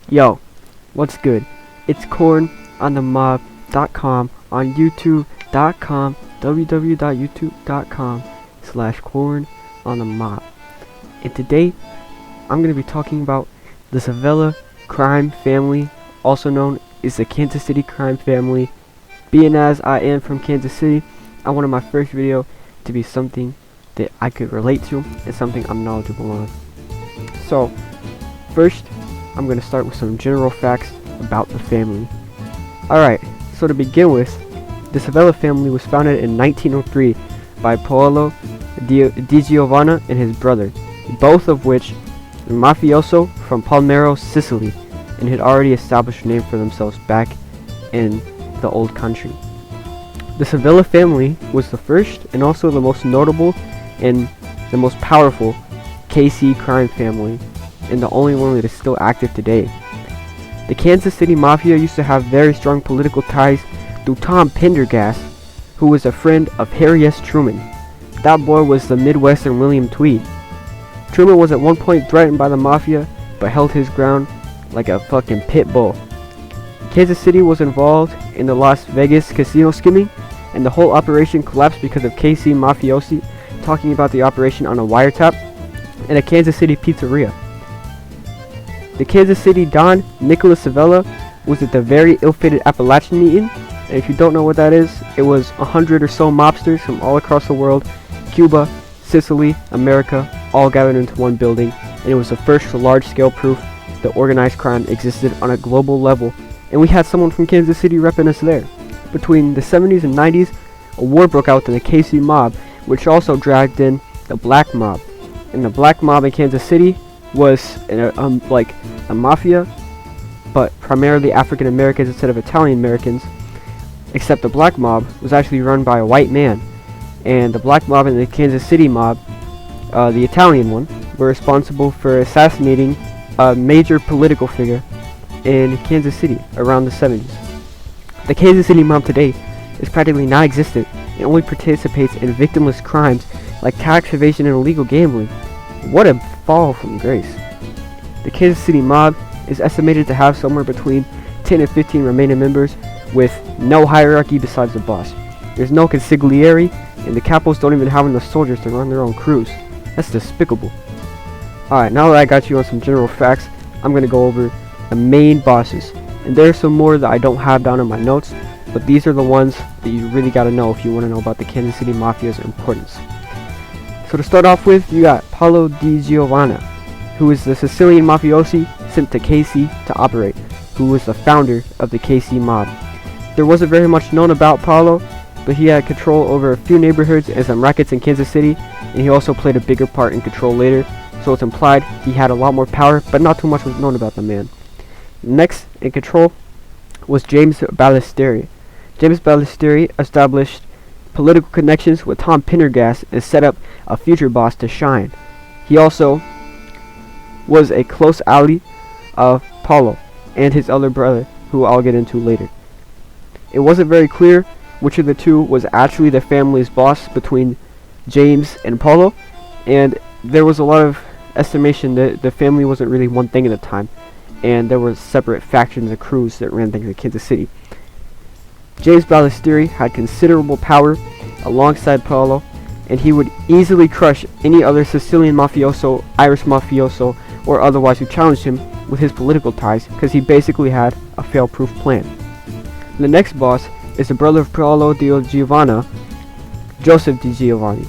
Yo, what's good? It's cornonthemob.com on youtube.com, www.youtube.com/cornonthemob. And today, I'm going to be talking about the Civella crime family, also known as the Kansas City crime family. Being as I am from Kansas City, I wanted my first video to be something that I could relate to and something I'm knowledgeable on. So, first, I'm going to start with some general facts about the family. Alright, so to begin with, the Civella family was founded in 1903 by Paolo Di Giovanna and his brother, both of which were mafioso from Palermo, Sicily, and had already established a name for themselves back in the old country. The Civella family was the first and also the most notable and the most powerful KC crime family, and the only one that is still active today. The Kansas City Mafia used to have very strong political ties through Tom Pendergast, who was a friend of Harry S. Truman. That boy was the Midwestern William Tweed. Truman was at one point threatened by the Mafia, but held his ground like a fucking pit bull. Kansas City was involved in the Las Vegas casino skimming, and the whole operation collapsed because of KC mafiosi talking about the operation on a wiretap in a Kansas City pizzeria. The Kansas City Don, Nicholas Civella, was at the very ill-fated Appalachian meeting, and if you don't know what that is, it was 100 or so mobsters from all across the world, Cuba, Sicily, America, all gathered into one building, and it was the first large-scale proof that organized crime existed on a global level, and we had someone from Kansas City repping us there. Between the 70s and 90s, a war broke out in the KC mob, which also dragged in the black mob, and the black mob in Kansas City was like a mafia, but primarily African Americans instead of Italian Americans, except the black mob was actually run by a white man, and the black mob and the Kansas City mob, the Italian one, were responsible for assassinating a major political figure in Kansas City around the 70s. The Kansas City mob today is practically non-existent and only participates in victimless crimes like tax evasion and illegal gambling. What a fall from grace. The Kansas City mob is estimated to have somewhere between 10 and 15 remaining members with no hierarchy besides the boss. There's no consigliere, and the capos don't even have enough soldiers to run their own crews. That's despicable. Alright, now that I got you on some general facts, I'm going to go over the main bosses. And there's some more that I don't have down in my notes, but these are the ones that you really got to know if you want to know about the Kansas City Mafia's importance. So to start off with, you got Paolo Di Giovanna, who is the Sicilian mafiosi sent to KC to operate, who was the founder of the KC mob. There wasn't very much known about Paolo, but he had control over a few neighborhoods and some rackets in Kansas City, and he also played a bigger part in control later, so it's implied he had a lot more power, but not too much was known about the man. Next in control was James Ballesteri. James Ballesteri established political connections with Tom Pendergast and set up a future boss to shine. He also was a close ally of Paolo and his other brother, who I'll get into later. It wasn't very clear which of the two was actually the family's boss between James and Paolo, and there was a lot of estimation that the family wasn't really one thing at a time, and there were separate factions and crews that ran things in Kansas City. James Ballesteri had considerable power alongside Paolo, and he would easily crush any other Sicilian mafioso, Irish mafioso, or otherwise who challenged him with his political ties, because he basically had a fail-proof plan. The next boss is the brother of Paolo Di Giovanna, Joseph Di Giovanni.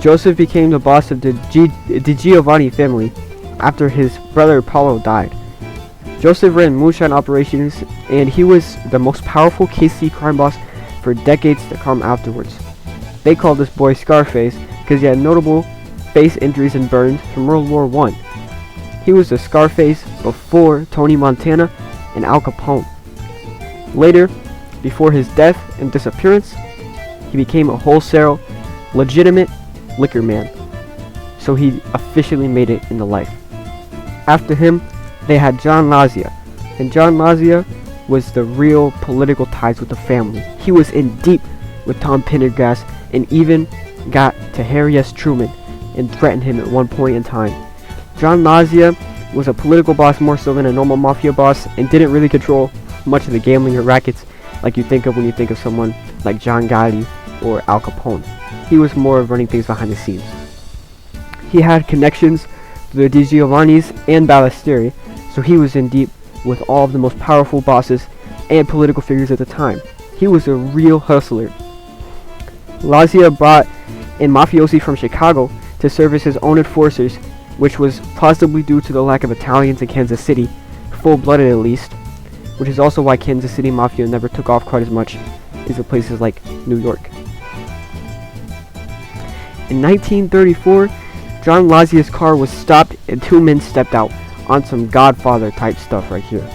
Joseph became the boss of the Di Giovanni family after his brother Paolo died. Joseph ran moonshine operations, and he was the most powerful KC crime boss for decades to come afterwards. They called this boy Scarface because he had notable face injuries and burns from World War I. He was the Scarface before Tony Montana and Al Capone. Later, before his death and disappearance, he became a wholesale, legitimate liquor man, so he officially made it into life. After him, they had John Lazia, and John Lazia was the real political ties with the family. He was in deep with Tom Pendergast and even got to Harry S. Truman and threatened him at one point in time. John Lazia was a political boss more so than a normal mafia boss, and didn't really control much of the gambling or rackets like you think of when you think of someone like John Gotti or Al Capone. He was more of running things behind the scenes. He had connections to the DiGiovannis and Ballestieri, so he was in deep with all of the most powerful bosses and political figures at the time. He was a real hustler. Lazia brought in mafiosi from Chicago to serve as his own enforcers, which was possibly due to the lack of Italians in Kansas City, full-blooded at least, which is also why Kansas City Mafia never took off quite as much as the places like New York. In 1934, John Lazia's car was stopped and two men stepped out on some Godfather type stuff right here.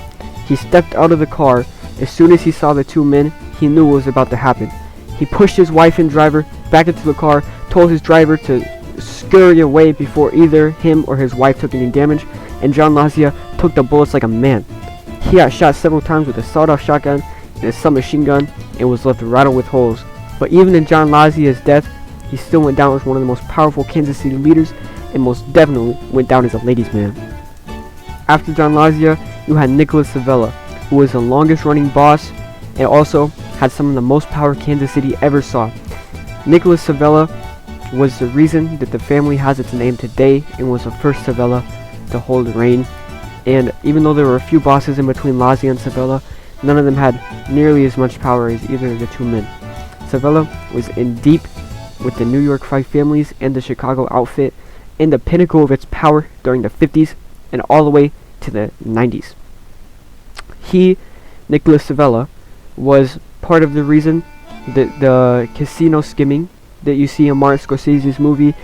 He stepped out of the car. As soon as he saw the two men, he knew what was about to happen. He pushed his wife and driver back into the car, told his driver to scurry away before either him or his wife took any damage, and John Lazia took the bullets like a man. He got shot several times with a sawed-off shotgun and a submachine gun and was left riddled with holes. But even in John Lazia's death, he still went down as one of the most powerful Kansas City leaders and most definitely went down as a ladies' man. After John Lazia, you had Nicholas Civella, who was the longest running boss and also had some of the most power Kansas City ever saw. Nicholas Civella was the reason that the family has its name today and was the first Civella to hold the reign. And even though there were a few bosses in between Lazia and Civella, none of them had nearly as much power as either of the two men. Civella was in deep with the New York Five Families and the Chicago outfit, in the pinnacle of its power during the 50s and all the way to the 90s. He, Nicholas Civella, was part of the reason that the casino skimming that you see in Martin Scorsese's movie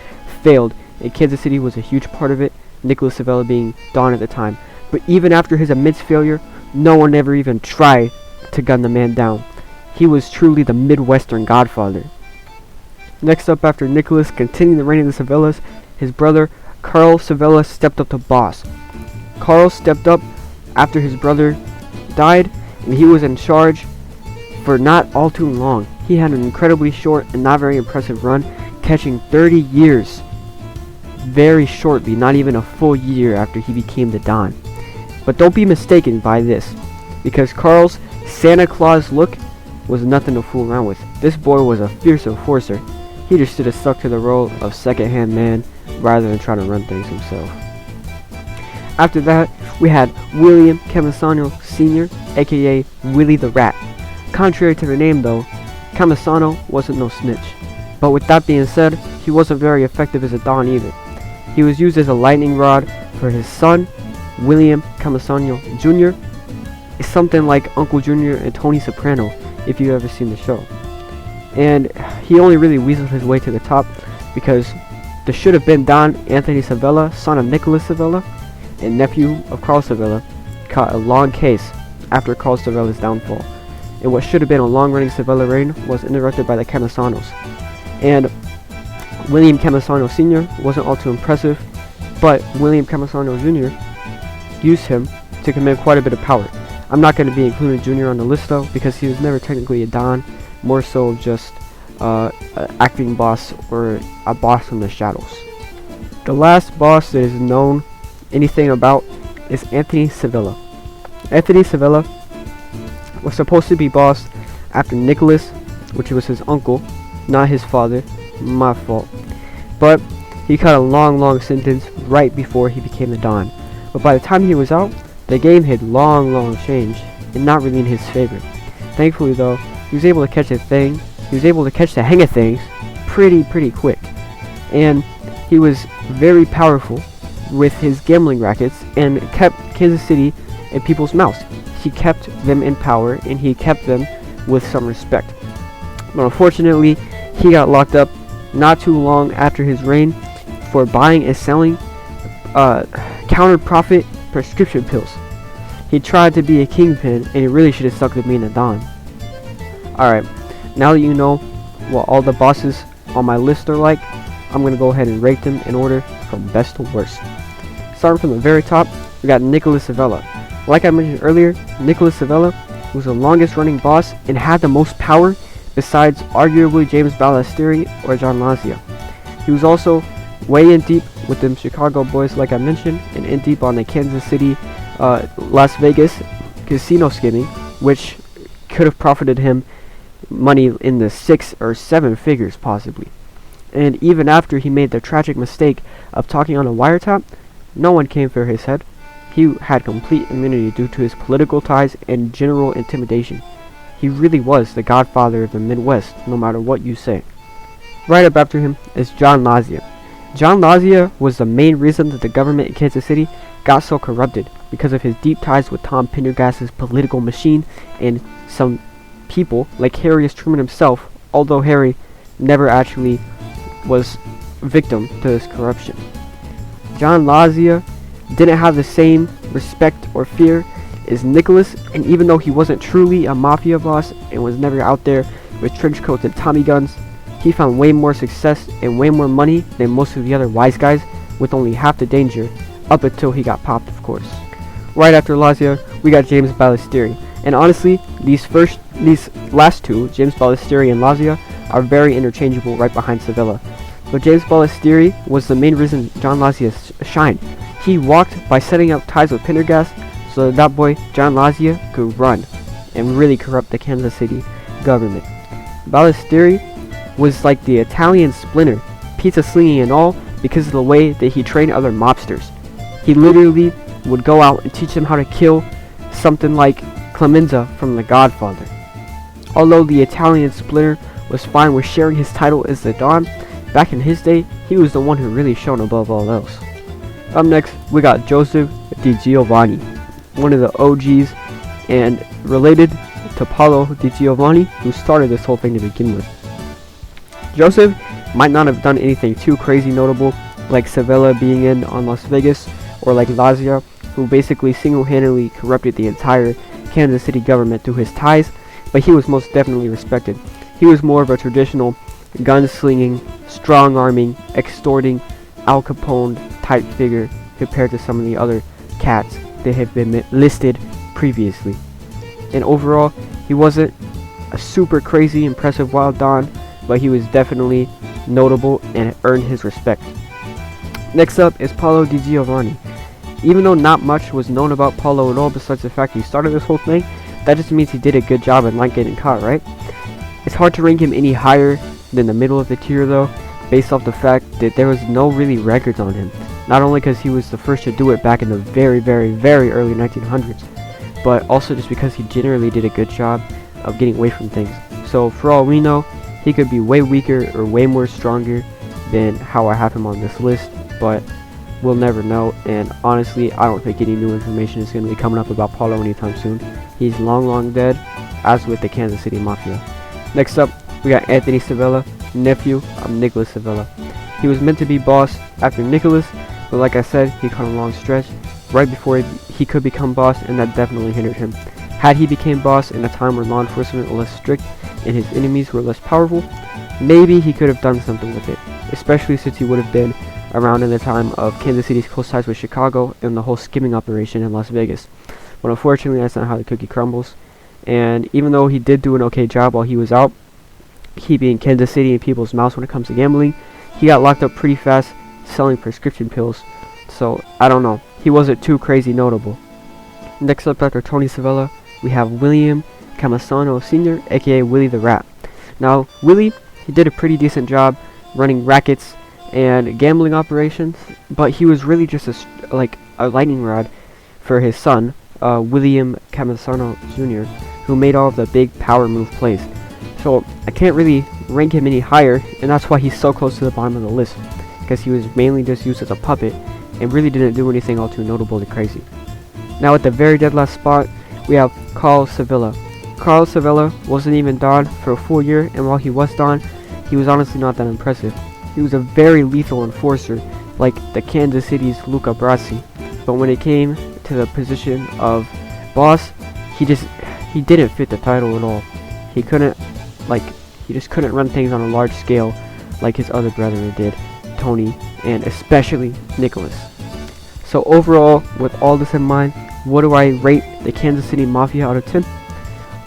failed, and Kansas City was a huge part of it, Nicholas Civella being Don at the time. But even after his immense failure, no one ever even tried to gun the man down. He was truly the Midwestern godfather. Next up, after Nicholas continued the reign of the Civellas, his brother Carl Civella stepped up to boss. Carl stepped up after his brother died, and he was in charge for not all too long. He had an incredibly short and not very impressive run, catching 30 years very shortly, not even a full year after he became the Don. But don't be mistaken by this, because Carl's Santa Claus look was nothing to fool around with. This boy was a fierce enforcer. He just should have stuck to the role of second-hand man rather than trying to run things himself. After that, we had William Camisano Sr., aka Willie the Rat. Contrary to the name though, Camisano wasn't no snitch. But with that being said, he wasn't very effective as a Don either. He was used as a lightning rod for his son, William Camisano Jr. It's something like Uncle Jr. and Tony Soprano, if you've ever seen the show. And he only really weaseled his way to the top because there should have been Don Anthony Civella, son of Nicholas Civella, and nephew of Carl Civella, caught a long case after Carl Civella's downfall. And what should have been a long-running Civella reign was interrupted by the Camisanos. And William Camisano Sr. wasn't all too impressive, but William Camisano Jr. used him to command quite a bit of power. I'm not going to be including Jr. on the list though, because he was never technically a Don, more so just an acting boss or a boss from the shadows. The last boss that is known anything about is Anthony Civella. Anthony Civella was supposed to be boss after Nicholas, which was his uncle, not his father, my fault. But he got a long sentence right before he became the Don. But by the time he was out, the game had long changed and not really in his favor. Thankfully though, he was able to catch the hang of things pretty quick. And he was very powerful with his gambling rackets and kept Kansas City in people's mouths. He kept them in power and he kept them with some respect. But unfortunately, he got locked up not too long after his reign for buying and selling counter-profit prescription pills. He tried to be a kingpin and he really should have stuck to being a Don. Alright, now that you know what all the bosses on my list are like, I'm going to go ahead and rate them in order from best to worst. Starting from the very top, we got Nicholas Civella. Like I mentioned earlier, Nicholas Civella was the longest running boss and had the most power besides arguably James Ballestieri or John Lazia. He was also way in deep with them Chicago boys, like I mentioned, and in deep on the Kansas City, Las Vegas casino skimming, which could have profited him money in the 6 or 7 figures possibly. And even after he made the tragic mistake of talking on a wiretap, no one came for his head. He had complete immunity due to his political ties and general intimidation. He really was the godfather of the Midwest, no matter what you say. Right up after him is John Lazia. John Lazia was the main reason that the government in Kansas City got so corrupted, because of his deep ties with Tom Pendergast's political machine and some people like Harry S. Truman himself, although Harry never actually was victim to this corruption. John Lazia didn't have the same respect or fear as Nicholas, and even though he wasn't truly a mafia boss and was never out there with trench coats and Tommy guns, he found way more success and way more money than most of the other wise guys, with only half the danger, up until he got popped, of course. Right after Lazia, we got James Ballesteri, and honestly, these last two, James Ballesteri and Lazia, are very interchangeable right behind Civella. But James Ballesteri was the main reason John Lazia shined. He walked by setting up ties with Pendergast so that boy, John Lazia, could run and really corrupt the Kansas City government. Ballesteri was like the Italian Splinter, pizza slinging and all, because of the way that he trained other mobsters. He literally would go out and teach them how to kill something like Clemenza from The Godfather. Although the Italian Splinter was fine with sharing his title as the Don, back in his day, he was the one who really shone above all else. Up next, we got Joseph DiGiovanni, one of the OGs, and related to Paolo DiGiovanni, who started this whole thing to begin with. Joseph might not have done anything too crazy notable, like Civella being in on Las Vegas, or like Lazia, who basically single-handedly corrupted the entire Kansas City government through his ties, but he was most definitely respected. He was more of a traditional gunslinging, strong-arming, extorting, Al Capone type figure compared to some of the other cats that have been listed previously. And overall, he wasn't a super crazy, impressive wild Don, but he was definitely notable and earned his respect. Next up is Paolo DiGiovanni. Even though not much was known about Paolo at all besides the fact he started this whole thing, that just means he did a good job and not getting caught, right? It's hard to rank him any higher than the middle of the tier though, based off the fact that there was no really records on him. Not only because he was the first to do it back in the very, very, very early 1900s, but also just because he generally did a good job of getting away from things. So for all we know, he could be way weaker or way more stronger than how I have him on this list, but we'll never know. And honestly, I don't think any new information is going to be coming up about Paolo anytime soon. He's long dead, as with the Kansas City Mafia. Next up, we got Anthony Civella, nephew of Nicholas Civella. He was meant to be boss after Nicholas, but like I said, he caught a long stretch right before he could become boss, and that definitely hindered him. Had he became boss in a time where law enforcement was less strict and his enemies were less powerful, maybe he could have done something with it, especially since he would have been around in the time of Kansas City's close ties with Chicago and the whole skimming operation in Las Vegas. But unfortunately, that's not how the cookie crumbles. And even though he did do an okay job while he was out, keeping Kansas City in people's mouths when it comes to gambling, he got locked up pretty fast selling prescription pills. So, I don't know. He wasn't too crazy notable. Next up after Tony Civella, we have William Camisano Sr., aka Willie the Rat. Now, Willie, he did a pretty decent job running rackets and gambling operations, but he was really just like a lightning rod for his son, William Camisano Jr., who made all of the big power move plays. So I can't really rank him any higher, and that's why he's so close to the bottom of the list, because he was mainly just used as a puppet and really didn't do anything all too notable or crazy. Now at the very dead last spot, we have Carl Civella. Carl Civella wasn't even Don for a full year, and while he was Don, he was honestly not that impressive. He was a very lethal enforcer, like the Kansas City's Luca Brasi, but when it came to the position of boss, he didn't fit the title at all. He just couldn't run things on a large scale like his other brethren did, Tony, and especially Nicholas. So overall, with all this in mind, what do I rate the Kansas City Mafia out of 10?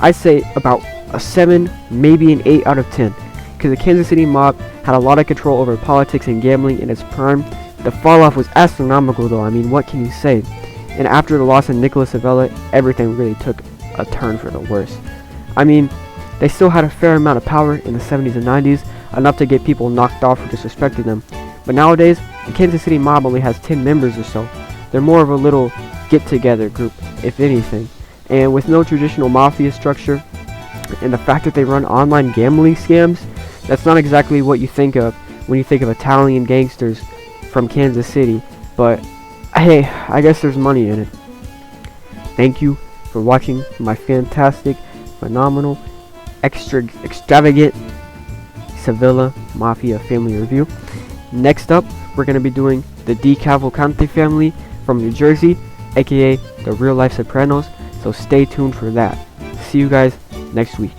I'd say about a 7, maybe an 8 out of 10, because the Kansas City Mob had a lot of control over politics and gambling in its prime The fall off was astronomical though, I mean, what can you say? And after the loss of Nicholas Civella, everything really took a turn for the worse. I mean, they still had a fair amount of power in the 70s and 90s, enough to get people knocked off for disrespecting them. But nowadays, the Kansas City mob only has 10 members or so. They're more of a little get-together group, if anything. And with no traditional mafia structure, and the fact that they run online gambling scams, that's not exactly what you think of when you think of Italian gangsters from Kansas City. But hey, I guess there's money in it. Thank you for watching my fantastic, phenomenal, extravagant Civella Mafia family review. Next up, we're going to be doing the DeCavalcante family from New Jersey, aka the Real Life Sopranos, so stay tuned for that. See you guys next week.